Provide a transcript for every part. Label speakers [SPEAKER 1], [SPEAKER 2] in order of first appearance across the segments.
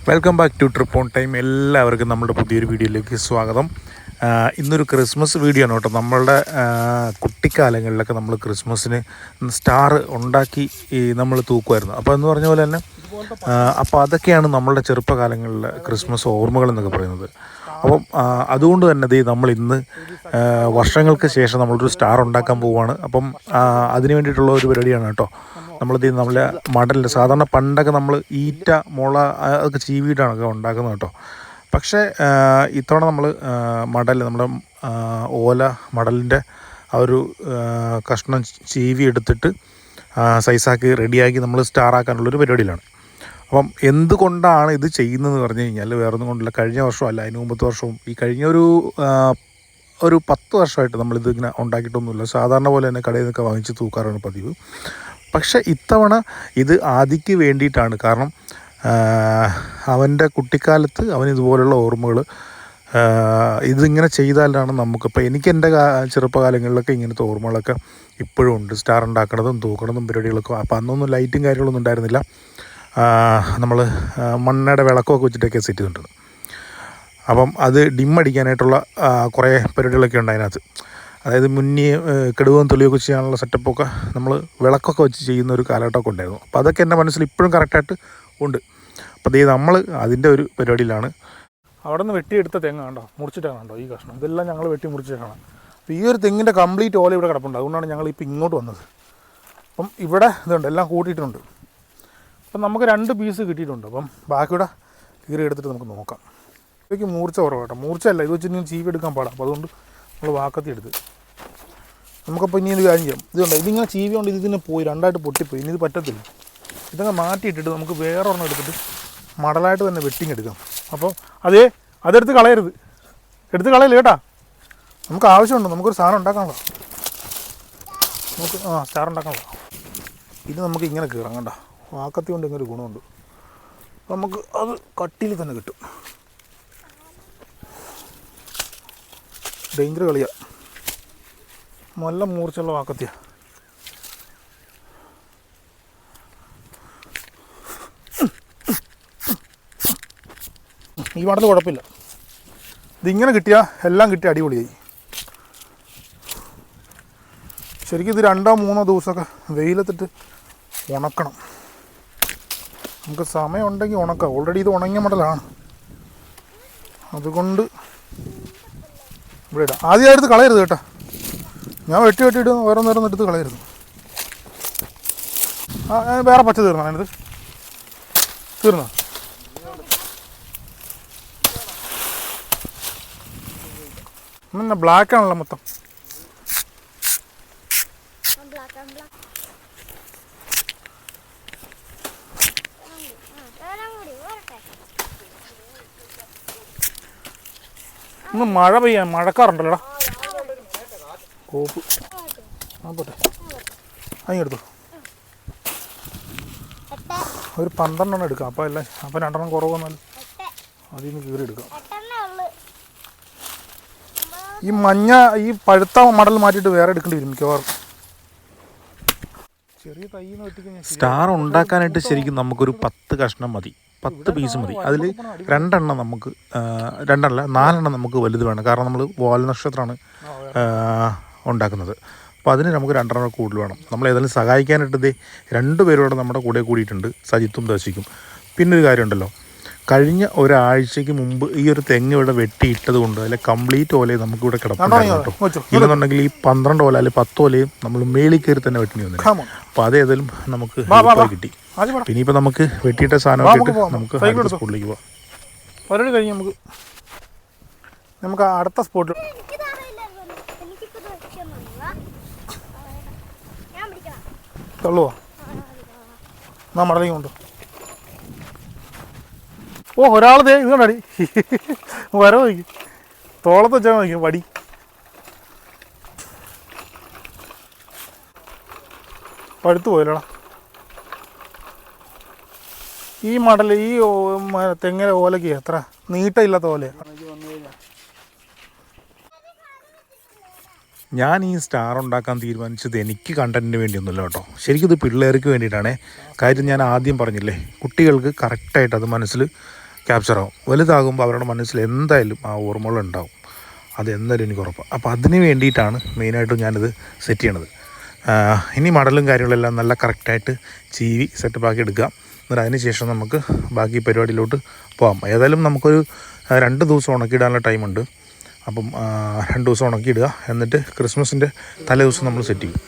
[SPEAKER 1] Welcome back to trip on time. എല്ലാവർക്കും നമ്മുടെ പുതിയൊരു വീഡിയോയിലേക്ക് സ്വാഗതം. ഇന്നൊരു ക്രിസ്മസ് വീഡിയോ ആണ് കേട്ടോ. നമ്മളുടെ കുട്ടിക്കാലങ്ങളിലൊക്കെ നമ്മൾ ക്രിസ്മസിന് സ്റ്റാർ ഉണ്ടാക്കി നമ്മൾ തൂക്കുമായിരുന്നു. അപ്പോൾ എന്ന് പറഞ്ഞ പോലെ തന്നെ അപ്പോൾ അതൊക്കെയാണ് നമ്മളുടെ ചെറുപ്പകാലങ്ങളിലെ ക്രിസ്മസ് ഓർമ്മകൾ എന്നൊക്കെ പറയുന്നത്. അപ്പം അതുകൊണ്ട് തന്നെ നമ്മൾ ഇന്ന് വർഷങ്ങൾക്ക് ശേഷം നമ്മളൊരു സ്റ്റാർ ഉണ്ടാക്കാൻ പോവുകയാണ്. അപ്പം അതിന് വേണ്ടിയിട്ടുള്ള ഒരു പരിപാടിയാണ് കേട്ടോ. നമ്മളെ മടലിൽ സാധാരണ പണ്ടൊക്കെ നമ്മൾ ഈറ്റ മുള അതൊക്കെ ചീവിയിട്ടാണ് ഉണ്ടാക്കുന്നത് കേട്ടോ. പക്ഷേ ഇത്തവണ നമ്മൾ നമ്മുടെ ഓല മടലിൻ്റെ ആ ഒരു കഷ്ണം ചീവി എടുത്തിട്ട് സൈസാക്കി റെഡിയാക്കി നമ്മൾ സ്റ്റാറാക്കാനുള്ളൊരു പരിപാടിയിലാണ്. അപ്പം എന്തുകൊണ്ടാണ് ഇത് ചെയ്യുന്നതെന്ന് പറഞ്ഞു കഴിഞ്ഞാൽ വേറൊന്നും കൊണ്ടില്ല. കഴിഞ്ഞ വർഷവും അല്ല, അതിന് മുമ്പത്തെ വർഷവും ഈ കഴിഞ്ഞ ഒരു 10 വർഷമായിട്ട് നമ്മളിത് ഇങ്ങനെ ഉണ്ടാക്കിയിട്ടൊന്നുമില്ല. സാധാരണ പോലെ തന്നെ കടയിൽ നിന്നൊക്കെ വാങ്ങിച്ച് തൂക്കാറാണ് പതിവ്. പക്ഷേ ഇത്തവണ ഇത് ആദിക്ക് വേണ്ടിയിട്ടാണ്. കാരണം അവൻ്റെ കുട്ടിക്കാലത്ത് അവൻ ഇതുപോലുള്ള ഓർമ്മകൾ ഇതിങ്ങനെ ചെയ്താലാണ് നമുക്കിപ്പോൾ എനിക്ക് എൻ്റെ ചെറുപ്പകാലങ്ങളിലൊക്കെ ഇങ്ങനത്തെ ഓർമ്മകളൊക്കെ ഇപ്പോഴും ഉണ്ട്. സ്റ്റാർ ഉണ്ടാക്കണതും തൂക്കണതും പരിപാടികളൊക്കെ. അപ്പോൾ അന്നൊന്നും ലൈറ്റും കാര്യങ്ങളൊന്നും ഉണ്ടായിരുന്നില്ല. നമ്മൾ മണ്ണയുടെ വിളക്കമൊക്കെ വെച്ചിട്ടൊക്കെ സെറ്റ് ചെയ്തിട്ടുണ്ട്. അപ്പം അത് ഡിമ്മടിക്കാനായിട്ടുള്ള കുറേ പരിപാടികളൊക്കെ ഉണ്ട് അതിനകത്ത്. അതായത് മുന്നേ കെടുവും തെളിയൊക്കെ ചെയ്യാനുള്ള സെറ്റപ്പൊക്കെ നമ്മൾ വിളക്കൊക്കെ വെച്ച് ചെയ്യുന്ന ഒരു കാലഘട്ടമൊക്കെ ഉണ്ടായിരുന്നു. അപ്പോൾ അതൊക്കെ എൻ്റെ മനസ്സിൽ ഇപ്പോഴും കറക്റ്റായിട്ട് ഉണ്ട്. അപ്പോൾ നമ്മൾ അതിൻ്റെ ഒരു പരിപാടിയിലാണ്. അവിടെ നിന്ന് വെട്ടിയെടുത്ത തെങ്ങ് കണ്ടോ, മുറിച്ചിട്ടാണ് കണ്ടോ ഈ കഷ്ണം. ഇതെല്ലാം ഞങ്ങൾ വെട്ടി മുറിച്ചിട്ടാണ്. അപ്പോൾ ഈ ഒരു തെങ്ങിൻ്റെ കംപ്ലീറ്റ് ഓല ഇവിടെ കിടപ്പുണ്ട്. അതുകൊണ്ടാണ് ഞങ്ങൾ ഇപ്പോൾ ഇങ്ങോട്ട് വന്നത്. അപ്പം ഇവിടെ ഇതുണ്ട്, എല്ലാം കൂട്ടിയിട്ടുണ്ട്. അപ്പം നമുക്ക് 2 പീസ് കിട്ടിയിട്ടുണ്ട്. അപ്പം ബാക്കിയുടെ കീറി എടുത്തിട്ട് നമുക്ക് നോക്കാം. ഇതൊക്കെ മൂർച്ച കുറവ് കേട്ടോ. മൂർച്ചയല്ല, ഇത് വെച്ച് ഇനി ചീവി എടുക്കാൻ പാടാം. അപ്പോൾ അതുകൊണ്ട് നമ്മൾ വാക്കത്തി എടുത്ത് നമുക്കപ്പോൾ ഇനി ഇത് കാര്യം ചെയ്യാം. ഇതുണ്ട്, ഇതിങ്ങനെ ചീവി കൊണ്ട് ഇതിനെ പോയി 2ആയിട്ട് പൊട്ടിപ്പോയി. ഇനി ഇത് പറ്റത്തില്ല. ഇതങ്ങ് മാറ്റിയിട്ടിട്ട് നമുക്ക് വേറെ ഒരെണ്ണം എടുത്തിട്ട് മടലായിട്ട് തന്നെ വെട്ടിങ് എടുക്കാം. അപ്പോൾ അതെടുത്ത് കളയരുത്, എടുത്ത് കളയില്ല കേട്ടാ. നമുക്ക് ആവശ്യമുണ്ട്, നമുക്കൊരു സാധനം ഉണ്ടാക്കാനുള്ള, നമുക്ക് സ്റ്റാർ ഉണ്ടാക്കാനുള്ള. ഇത് നമുക്ക് ഇങ്ങനെ കീറാം കണ്ട. വാക്കത്തി കൊണ്ട് ഇങ്ങനെ ഒരു ഗുണമുണ്ട്. നമുക്ക് അത് കട്ടിയിൽ തന്നെ കിട്ടും. ഡേഞ്ചർ കളിയാ, നല്ല മൂർച്ചയുള്ള വാക്കത്തിയാ. ഈ മടൽ കുഴപ്പമില്ല. ഇതിങ്ങനെ കിട്ടിയാൽ എല്ലാം കിട്ടിയ അടിപൊളിയായി. ശരിക്കും ഇത് 2-3 ദിവസമൊക്കെ വെയിലത്തിട്ട് ഉണക്കണം. നമുക്ക് സമയമുണ്ടെങ്കിൽ ഉണക്കാം. ഓൾറെഡി ഇത് ഉണങ്ങിയ മടലാണ്, അതുകൊണ്ട് ഇവിടെ ഇടാം. ആദ്യം എടുത്ത് കളയരുത് കേട്ടോ. ഞാൻ വെട്ടിയിട്ട് വേറെ നേരം എടുത്ത് കളയരുത്. വേറെ പച്ച തീർന്നോ? അതിനത് തീർന്നോ? പിന്നെ ബ്ലാക്ക് ആണല്ലോ മൊത്തം. ഇന്ന് മഴ പെയ്യാൻ മഴക്കാറുണ്ടല്ലോടാ. കോപ്പ് പോട്ടെ, അതിങ്ങെടുത്തു. ഒരു 12 എടുക്കാം. അപ്പോൾ എല്ലാം അപ്പം 2 കുറവെന്നാലും അതിൽ നിന്ന് കീറി എടുക്കാം. ഈ മഞ്ഞ ഈ പഴുത്ത മടൽ മാറ്റിയിട്ട് വേറെ എടുക്കേണ്ടി വരും മിക്കവാറും. ചെറിയ തൈ സ്റ്റാർ ഉണ്ടാക്കാനായിട്ട് ശരിക്കും നമുക്കൊരു 10 കഷ്ണം മതി, 10 പീസ് മതി. അതിൽ 2 നമുക്ക് 4 നമുക്ക് വലുത് വേണം. കാരണം നമ്മൾ വാൽനക്ഷത്രമാണ് ഉണ്ടാക്കുന്നത്. അപ്പോൾ അതിന് നമുക്ക് 2 കൂടുതൽ വേണം. നമ്മൾ ഏതായാലും സഹായിക്കാനായിട്ട് 2 പേരോടെ നമ്മുടെ കൂടെ കൂടിയിട്ടുണ്ട്, സജിത്തും ദശിക്കും. പിന്നൊരു കാര്യമുണ്ടല്ലോ, കഴിഞ്ഞ ഒരാഴ്ചയ്ക്ക് മുമ്പ് ഈ ഒരു തെങ്ങ് ഇവിടെ വെട്ടിയിട്ടത് കൊണ്ട് അതിലെ കംപ്ലീറ്റ് ഓലയും നമുക്കിവിടെ കിടപ്പുണ്ടായിരുന്നു കേട്ടോ. ഇല്ലെന്നുണ്ടെങ്കിൽ ഈ 12 ഓല അല്ലെങ്കിൽ 10 ഓലയും നമ്മൾ മേളിൽ കയറി തന്നെ വെട്ടി വന്നു. അപ്പോൾ അതേതായാലും നമുക്ക് കിട്ടി. ഇനിയിപ്പോൾ നമുക്ക് വെട്ടിയിട്ട സാധനമൊക്കെ ഇട്ട് നമുക്ക് സ്കൂളിലേക്ക് പോകാം. പരിപാടി കഴിഞ്ഞ് നമുക്ക് അടുത്ത സ്പോട്ടിൽ തള്ളുവാ. മടലേക്ക് കൊണ്ടു. ഒരാളതേ ഇത് കണ്ടടി വരവ് നോക്കും, തോളത്ത് വെച്ചാൽ നോക്കും വടി. പഴുത്തു പോയല്ലോടാ ഈ മടൽ. ഈ തെങ്ങിലെ ഓലയ്ക്ക് എത്ര നീട്ടമില്ലാത്ത ഓലയാണ്. ഞാൻ ഈ സ്റ്റാർ ഉണ്ടാക്കാൻ തീരുമാനിച്ചത് എനിക്ക് കണ്ടൻറ്റിന് വേണ്ടിയൊന്നുമില്ല കേട്ടോ. ശരിക്കും ഇത് പിള്ളേർക്ക് വേണ്ടിയിട്ടാണ്. കാര്യം ഞാൻ ആദ്യം പറഞ്ഞില്ലേ, കുട്ടികൾക്ക് കറക്റ്റായിട്ട് അത് മനസ്സിൽ ക്യാപ്ചറാകും. വലുതാകുമ്പോൾ അവരുടെ മനസ്സിൽ എന്തായാലും ആ ഓർമ്മകളുണ്ടാവും. അത് എന്തായാലും എനിക്ക് ഉറപ്പാണ്. അപ്പോൾ അതിന് വേണ്ടിയിട്ടാണ് മെയിനായിട്ടും ഞാനിത് സെറ്റ് ചെയ്യണത്. ഇനി മടലും കാര്യങ്ങളെല്ലാം നല്ല കറക്റ്റായിട്ട് ചീവി സെറ്റപ്പാക്കി എടുക്കുക. എന്നിട്ട് അതിന് ശേഷം നമുക്ക് ബാക്കി പരിപാടിയിലോട്ട് പോകാം. ഏതായാലും നമുക്കൊരു 2 ദിവസം ഉണക്കിയിടാനുള്ള ടൈമുണ്ട്. അപ്പം 2 ദിവസം ഉണക്കിയിടുക. എന്നിട്ട് ക്രിസ്മസിൻ്റെ തലേ ദിവസം നമ്മൾ സെറ്റ് ചെയ്യും.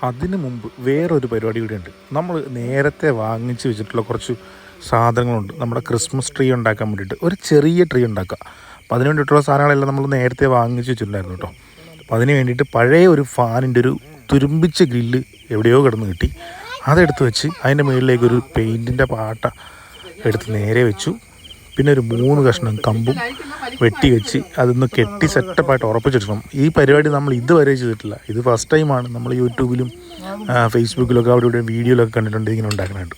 [SPEAKER 1] അതിന് മുമ്പ് വേറൊരു പരിപാടി കൂടെ ഉണ്ട്. നമ്മൾ നേരത്തെ വാങ്ങിച്ച് വെച്ചിട്ടുള്ള കുറച്ച് സാധനങ്ങളുണ്ട്. നമ്മുടെ ക്രിസ്മസ് ട്രീ ഉണ്ടാക്കാൻ വേണ്ടിയിട്ട് ഒരു ചെറിയ ട്രീ ഉണ്ടാക്കുക. അപ്പോൾ അതിന് വേണ്ടിയിട്ടുള്ള സാധനങ്ങളെല്ലാം നമ്മൾ നേരത്തെ വാങ്ങിച്ച് വെച്ചിട്ടുണ്ടായിരുന്നു കേട്ടോ. അപ്പോൾ അതിന് വേണ്ടിയിട്ട് പഴയ ഒരു ഫാനിൻ്റെ ഒരു തുരുമ്പിച്ച ഗ്രില്ല് എവിടെയോ കിടന്ന് കിട്ടി. അതെടുത്ത് വെച്ച് അതിൻ്റെ മുകളിലേക്ക് ഒരു പെയിൻറ്റിൻ്റെ പാട്ട എടുത്ത് നേരെ വെച്ചു. പിന്നെ ഒരു 3 കഷ്ണം കമ്പും വെട്ടി വെച്ച് അതൊന്ന് കെട്ടി സെറ്റപ്പായിട്ട് ഉറപ്പിച്ചിടണം. ഈ പരിപാടി നമ്മൾ ഇതുവരെ ചെയ്തിട്ടില്ല. ഇത് ഫസ്റ്റ് ടൈമാണ്. നമ്മൾ യൂട്യൂബിലും ഫേസ്ബുക്കിലൊക്കെ അവിടെ ഇവിടെ വീഡിയോയിലൊക്കെ കണ്ടിട്ടുണ്ട് ഇങ്ങനെ ഉണ്ടാക്കാനായിട്ട്.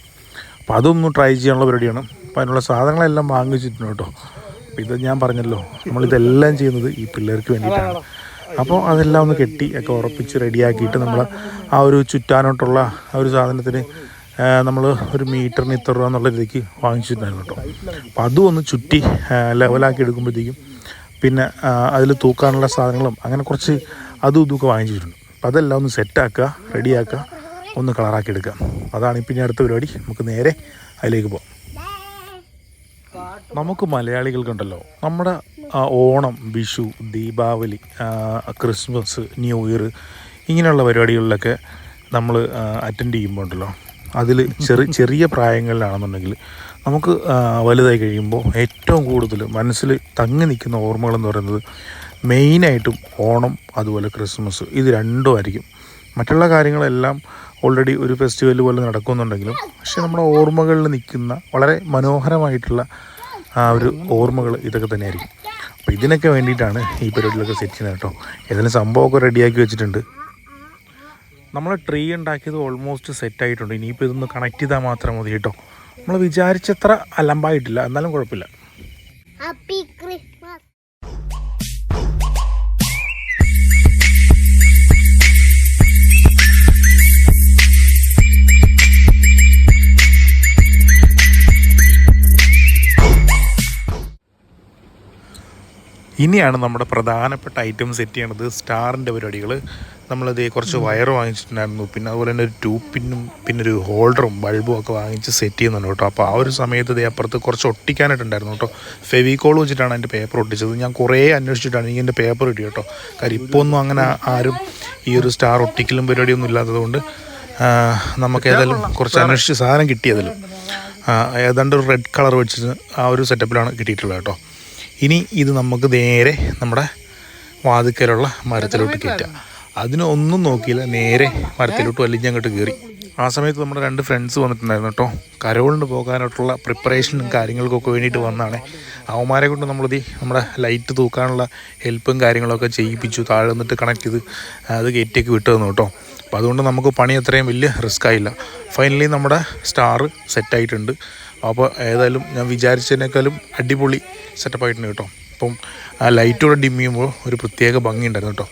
[SPEAKER 1] അപ്പോൾ അതൊന്ന് ട്രൈ ചെയ്യാനുള്ള പരിപാടിയാണ്. അപ്പോൾ അതിനുള്ള സാധനങ്ങളെല്ലാം വാങ്ങിച്ചിട്ടുണ്ട് കേട്ടോ. അപ്പോൾ ഇത് ഞാൻ പറഞ്ഞല്ലോ, നമ്മളിതെല്ലാം ചെയ്യുന്നത് ഈ പിള്ളേർക്ക് വേണ്ടിയിട്ടാണ്. അപ്പോൾ അതെല്ലാം ഒന്ന് കെട്ടി ഒക്കെ ഉറപ്പിച്ച് റെഡിയാക്കിയിട്ട് നമ്മൾ ആ ഒരു ചുറ്റാനോട്ടുള്ള ആ ഒരു സാധനത്തിന് നമ്മൾ ഒരു മീറ്ററിന് ഇത്ര രൂപ എന്നുള്ള രീതിക്ക് വാങ്ങിച്ചിട്ടുണ്ടായിരുന്നു കേട്ടോ. അപ്പോൾ അതും ഒന്ന് ചുറ്റി ലെവലാക്കി എടുക്കുമ്പോഴത്തേക്കും പിന്നെ അതിൽ തൂക്കാനുള്ള സാധനങ്ങളും അങ്ങനെ കുറച്ച് അതും ഇതൊക്കെ വാങ്ങിച്ചിട്ടുണ്ട്. അപ്പോൾ അതെല്ലാം ഒന്ന് സെറ്റാക്കുക, റെഡിയാക്കുക, ഒന്ന് കളറാക്കി എടുക്കുക. അതാണ് ഇപ്പം അടുത്ത പരിപാടി. നമുക്ക് നേരെ അതിലേക്ക് പോകാം. നമുക്ക് മലയാളികൾക്കുണ്ടല്ലോ നമ്മുടെ Onam, Vishu, Deepavali, Christmas, new year ഇങ്ങനെയുള്ള പരിപാടികളിലൊക്കെ നമ്മൾ അറ്റൻഡ് ചെയ്യുമ്പോൾ ഉണ്ടല്ലോ, അതിൽ ചെറിയ പ്രായങ്ങളിലാണെന്നുണ്ടെങ്കിൽ നമുക്ക് വലുതായി കഴിയുമ്പോൾ ഏറ്റവും കൂടുതൽ മനസ്സിൽ തങ്ങി നിൽക്കുന്ന ഓർമ്മകളെന്ന് പറയുന്നത് മെയിനായിട്ടും ഓണം അതുപോലെ ക്രിസ്മസ്, ഇത് രണ്ടും ആയിരിക്കും. മറ്റുള്ള കാര്യങ്ങളെല്ലാം ഓൾറെഡി ഒരു ഫെസ്റ്റിവൽ പോലെ നടക്കുന്നുണ്ടെങ്കിലും പക്ഷേ നമ്മുടെ ഓർമ്മകളിൽ നിൽക്കുന്ന വളരെ മനോഹരമായിട്ടുള്ള ആ ഒരു ഓർമ്മകൾ ഇതൊക്കെ തന്നെയായിരിക്കും. അപ്പോൾ ഇതിനൊക്കെ വേണ്ടിയിട്ടാണ് ഈ പരിപാടികളൊക്കെ സെറ്റ് ചെയ്യുന്നത് കേട്ടോ. ഏതെങ്കിലും സംഭവമൊക്കെ റെഡിയാക്കി വെച്ചിട്ടുണ്ട്. നമ്മൾ ട്രീ ഉണ്ടാക്കിയത് ഓൾമോസ്റ്റ് സെറ്റായിട്ടുണ്ട്. ഇനിയിപ്പോൾ ഇതൊന്ന് കണക്ട് ചെയ്താൽ മാത്രം മതി കേട്ടോ. നമ്മൾ വിചാരിച്ചത്ര അലമ്പായിട്ടില്ല, എന്നാലും കുഴപ്പമില്ല. ഇനിയാണ് നമ്മുടെ പ്രധാനപ്പെട്ട ഐറ്റം സെറ്റ് ചെയ്യണത്, സ്റ്റാറിൻ്റെ പരിപാടികൾ. നമ്മളത് കുറച്ച് വയർ വാങ്ങിച്ചിട്ടുണ്ടായിരുന്നു. പിന്നെ അതുപോലെ തന്നെ ഒരു ട്യൂബിനും പിന്നെ ഒരു ഹോൾഡറും ബൾബും ഒക്കെ വാങ്ങിച്ച് സെറ്റ് ചെയ്യുന്നുണ്ട് കേട്ടോ. അപ്പോൾ ആ ഒരു സമയത്ത് ഇതേ അപ്പുറത്ത് കുറച്ച് ഒട്ടിക്കാനായിട്ടുണ്ടായിരുന്നു കേട്ടോ. ഫെവിക്കോൾ വെച്ചിട്ടാണ് എൻ്റെ പേപ്പർ ഒട്ടിച്ചത്. ഞാൻ കുറേ അന്വേഷിച്ചിട്ടാണ് എനിക്ക് എൻ്റെ പേപ്പർ കിട്ടിയത് കേട്ടോ. കാര്യം ഇപ്പോൾ ഒന്നും അങ്ങനെ ആരും ഈ ഒരു സ്റ്റാർ ഒട്ടിക്കലും പരിപാടിയൊന്നും ഇല്ലാത്തതുകൊണ്ട് നമുക്ക് ഏതായാലും കുറച്ച് അന്വേഷിച്ച് സാധനം കിട്ടിയതിലും ഏതാണ്ട് ഒരു റെഡ് കളർ വെച്ചിട്ട് ആ ഒരു സെറ്റപ്പിലാണ് കിട്ടിയിട്ടുള്ളത് കേട്ടോ. ഇനി ഇത് നമുക്ക് നേരെ നമ്മുടെ വാതിക്കലുള്ള മരത്തിലോട്ട് കയറ്റാം. അതിനൊന്നും നോക്കിയില്ല, നേരെ മരത്തിലോട്ട് വലിഞ്ഞങ്ങോട്ട് കയറി. ആ സമയത്ത് നമ്മുടെ 2 ഫ്രണ്ട്സ് വന്നിട്ടുണ്ടായിരുന്നു കേട്ടോ. കരോളിന് പോകാനായിട്ടുള്ള പ്രിപ്പറേഷനും കാര്യങ്ങൾക്കൊക്കെ വേണ്ടിയിട്ട് വന്നതാണ്. അവന്മാരെ കൊണ്ട് നമ്മളിത് നമ്മുടെ ലൈറ്റ് തൂക്കാനുള്ള ഹെൽപ്പും കാര്യങ്ങളൊക്കെ ചെയ്യിപ്പിച്ചു. താഴെ നിന്നിട്ട് കണക്ട് ചെയ്ത് അത് കയറ്റിയൊക്കെ വിട്ടു തന്നു കേട്ടോ. അപ്പോൾ അതുകൊണ്ട് നമുക്ക് പണി അത്രയും വലിയ റിസ്ക് ആയില്ല. ഫൈനലി നമ്മുടെ സ്റ്റാർ സെറ്റായിട്ടുണ്ട്. അപ്പോൾ ഏതായാലും ഞാൻ വിചാരിച്ചതിനേക്കാളും അടിപൊളി സെറ്റപ്പായിട്ടുണ്ട് കേട്ടോ. അപ്പം ആ ലൈറ്റോടെ ഡിം ചെയ്യുമ്പോൾ ഒരു പ്രത്യേക ഭംഗി ഉണ്ടായിരുന്നു കേട്ടോ.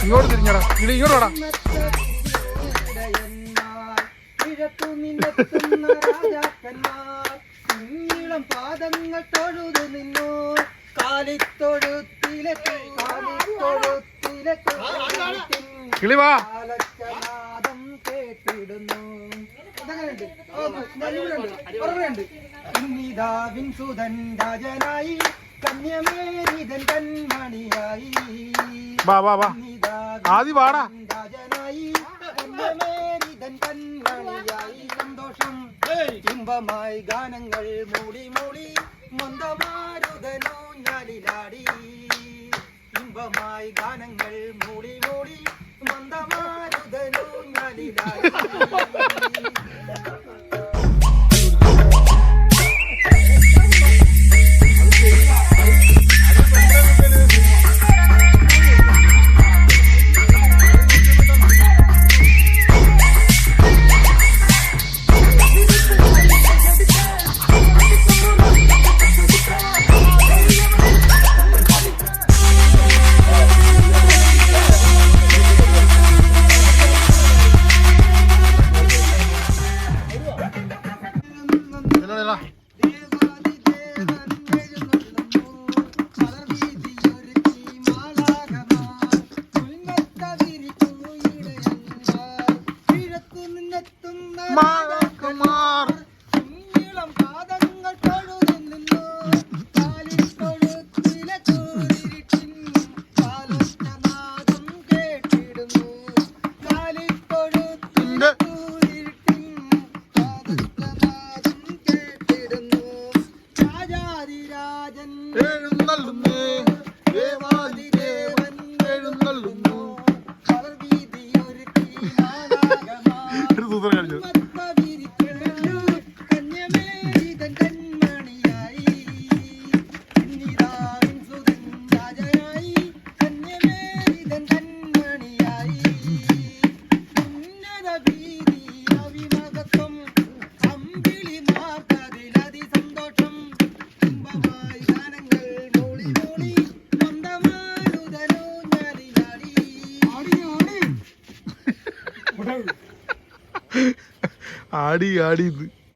[SPEAKER 2] ഇങ്ങോട്ട് തിരിഞ്ഞടാ, ഇങ്ങോട്ട് വാടാ. പാദങ്ങൾ തൊഴുതു നിന്നു കാലിത്തൊഴുത്തിലെ കാലനാദം കേട്ടിടുന്നു. ഇന്നിതാവിൻ സുതൻ രാജനായി കന്യമേരിതൻ കൺമണിയായി രാജനായി കന്യമേരിതൻ കൺമണിയായി. സന്തോഷം ഇമ്പമായി ഗാനങ്ങൾ മൂടി മൂടി മന്ദമാരുതനോ ഞാലിലാടി. ഇമ്പമായി ഗാനങ്ങൾ മൂടി മൂടി മന്ദമാരുതനോ ഞാലിലാടി.
[SPEAKER 1] എഴുന്നള്ളുന്നേ ദേവാദി ദേവൻ എഴുന്നള്ളുന്നു.
[SPEAKER 2] വീതിയൊരുക്കി നാനാകമാം
[SPEAKER 1] ഒരു സൂത്രം കാണിച്ചു.
[SPEAKER 2] വിരിക്കുന്നു കന്യമേരിതൻ കൺമണിയായി ഇന്നിതാവിൻ സുതൻ രാജനായി കന്യമേരിതൻ കൺമണിയായി ഉന്നത ഭീതി അവിമകത്വം അമ്പിളി മാർക്കതിലതി സന്തോഷം ഇമ്പമായി ഗാനങ്ങൾ മൂളി മൂളി മന്ദമാരുതനോ ഞാലിലാടി
[SPEAKER 1] ആടി ആടി ഇത്